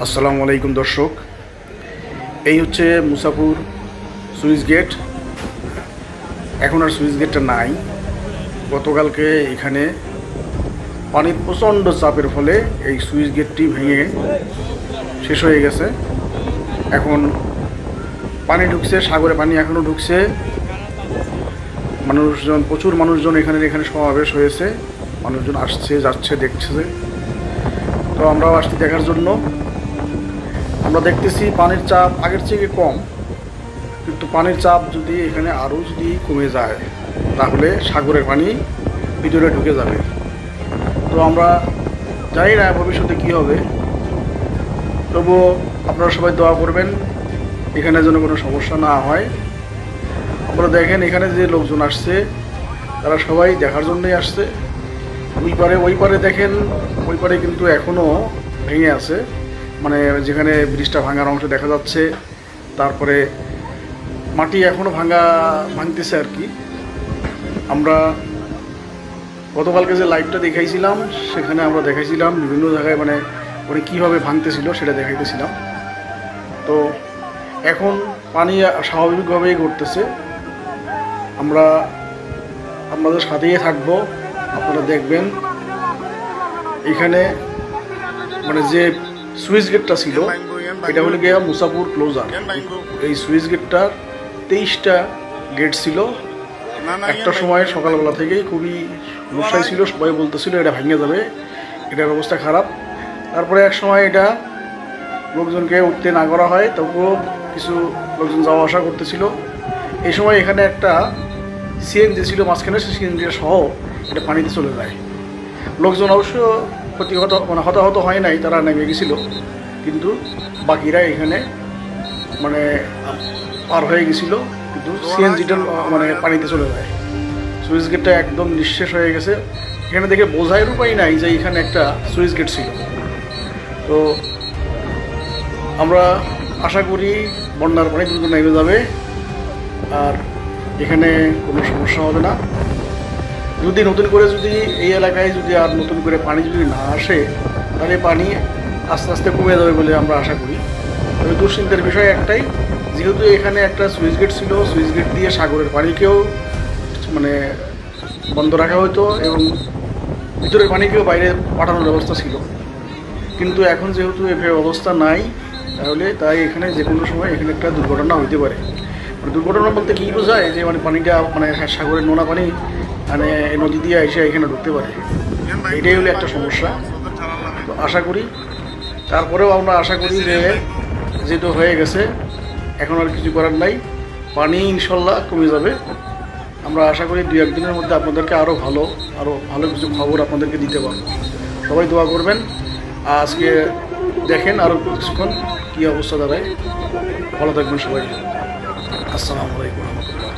আসসালামু আলাইকুম দর্শক, এই হচ্ছে মুসাপুর সুইচ গেট। এখন আর সুইচ গেটটা নাই। গতকালকে এখানে পানির প্রচণ্ড চাপের ফলে এই সুইচ গেটটি ভেঙে শেষ হয়ে গেছে। এখন পানি ঢুকছে, সাগরে পানি এখনও ঢুকছে। মানুষজন, প্রচুর মানুষজন এখানে সমাবেশ হয়েছে। মানুষজন আসছে, যাচ্ছে, দেখছে। তো আমরাও আসছি দেখার জন্য। আমরা দেখতেছি পানির চাপ আগের থেকে কম, কিন্তু পানির চাপ যদি এখানে আরও যদি কমে যায় তাহলে সাগরের পানি ভিতরে ঢুকে যাবে। তো আমরা জানি না ভবিষ্যতে কী হবে, তবুও আপনারা সবাই দোয়া করবেন এখানে যেন কোনো সমস্যা না হয়। আপনারা দেখেন এখানে যে লোকজন আসছে তারা সবাই দেখার জন্যই আসছে। ওই পারে দেখেন, ওই পারে কিন্তু এখনও ভেঙে আছে, মানে যেখানে ব্রিজটা ভাঙার অংশ দেখা যাচ্ছে। তারপরে মাটি এখনও ভাঙতেছে আর কি। আমরা গতকালকে যে লাইভটা দেখাইছিলাম সেখানে আমরা দেখাইছিলাম বিভিন্ন জায়গায় মানে কীভাবে ভাঙতেছিল সেটা দেখাইতেছিলাম। তো এখন পানি স্বাভাবিকভাবেই ঘটতেছে। আমরা আপনাদের সাথেই থাকবো, আপনারা দেখবেন। এখানে মানে যে সুইচ গেটটা ছিল এটা হলো গিয়ে মুসাপুর ক্লোজার। এই সুইচ গেটটার 23টা গেট ছিল। একটা সময় সকালবেলা থেকেই খুবই সমস্যায় ছিল, সবাই বলতেছিল এটা ভেঙে যাবে, এটার অবস্থা খারাপ। তারপরে এক সময় এটা লোকজনকে উঠতে না করা হয়, তবুও কিছু লোকজন যাওয়া আসা করতেছিল। এই সময় এখানে একটা সিএনজি ছিল মাঝখানে, সেই সিএনজি সহ এটা পানিতে চলে যায়। লোকজন অবশ্য হতাহত হয় নাই, তারা নেমে গেছিল, কিন্তু বাকিরা এখানে মানে পার হয়ে গেছিল। কিন্তু সিএনজিটা মানে পানিতে চলে যায়। সুইচ গেটটা একদম নিঃশেষ হয়ে গেছে। এখানে দেখে বোঝার উপায় নাই যে এখানে একটা সুইচ গেট ছিল। তো আমরা আশা করি বন্যার পানি দ্রুত নেমে যাবে আর এখানে কোনো সমস্যা হবে না। যদি নতুন করে এই এলাকায় আর নতুন করে পানি যদি না আসে তাহলে পানি আস্তে আস্তে কমে যাবে বলে আমরা আশা করি। তবে দুশ্চিন্তার বিষয় একটাই, যেহেতু এখানে একটা সুইচ গেট ছিল, সুইচ গেট দিয়ে সাগরের পানিকেও মানে বন্ধ রাখা হতো এবং ভিতরের পানিকেও বাইরে পাঠানোর ব্যবস্থা ছিল। কিন্তু এখন যেহেতু এভাবে অবস্থা নাই, তাই এখানে যে কোনো সময় এখানে একটা দুর্ঘটনা হইতে পারে। মানে দুর্ঘটনা বলতে কী বোঝায়, যে মানে পানিটা মানে সাগরের নোনা পানি মানে নদী দিয়ে এসে এখানে ঢুকতে পারে, এটাই হলো একটা সমস্যা। তো আশা করি, তারপরেও আমরা আশা করি যে যেহেতু হয়ে গেছে এখন আর কিছু করার নাই, পানি ইনশাল্লাহ কমে যাবে। আমরা আশা করি 2-1 দিনের মধ্যে আপনাদেরকে আরও ভালো কিছু খবর আপনাদেরকে দিতে পারবো। সবাই দোয়া করবেন। আজকে দেখেন আরও কিছুক্ষণ কী অবস্থা দাঁড়ায়। ভালো থাকবেন সবাই। আসসালামু আলাইকুম রহমতুল্লাহ।